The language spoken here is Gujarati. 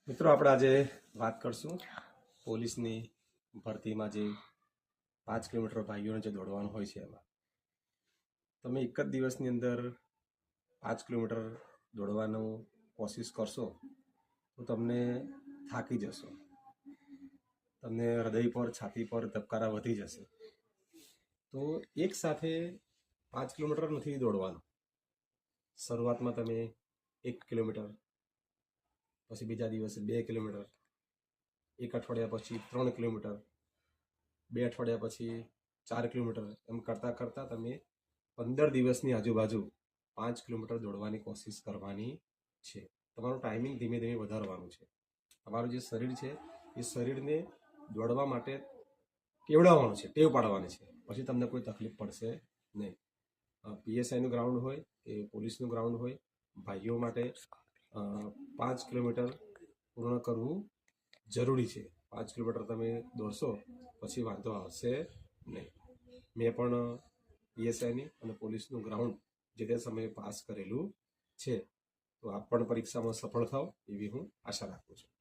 મિત્રો આપણે આજે વાત કરશું પોલીસની ભરતીમાં જે 5 કિલોમીટર ભાઈઓને જે દોડવાનું હોય છે એમાં તમે એક જ દિવસની અંદર 5 કિલોમીટર દોડવાનું કોશિશ કરશો તો તમને થાકી જશો, તમને હૃદય પર છાતી પર ધબકારા વધી જશે। તો એક સાથે 5 કિલોમીટર નથી દોડવાનું। શરૂઆતમાં તમે 1 કિલોમીટર, પછી બીજા દિવસે 2 કિલોમીટર, એક અઠવાડિયા પછી 3 કિલોમીટર, 2 અઠવાડિયા પછી 4 કિલોમીટર, એમ કરતાં કરતાં તમે 15 દિવસની આજુબાજુ 5 કિલોમીટર દોડવાની કોશિશ કરવાની છે। તમારું ટાઈમિંગ ધીમે ધીમે વધારવાનું છે। તમારું જે શરીર છે એ શરીરને દોડવા માટે કેવડાવવાનું છે, ટેવ પાડવાની છે, પછી તમને કોઈ તકલીફ પડશે નહીં। પીએસઆઈનું ગ્રાઉન્ડ હોય કે પોલીસનું ગ્રાઉન્ડ હોય, ભાઈઓ માટે 5 કિલોમીટર પૂર્ણ કરવું જરૂરી છે। 5 કિલોમીટર તમે દોડશો પછી વાંધો આવશે નહીં। મેં પણ પીએસઆઈની અને પોલીસનું ગ્રાઉન્ડ જે તે સમયે પાસ કરેલું છે, તો આપ પણ પરીક્ષામાં સફળ થાઓ એવી હું આશા રાખું છું।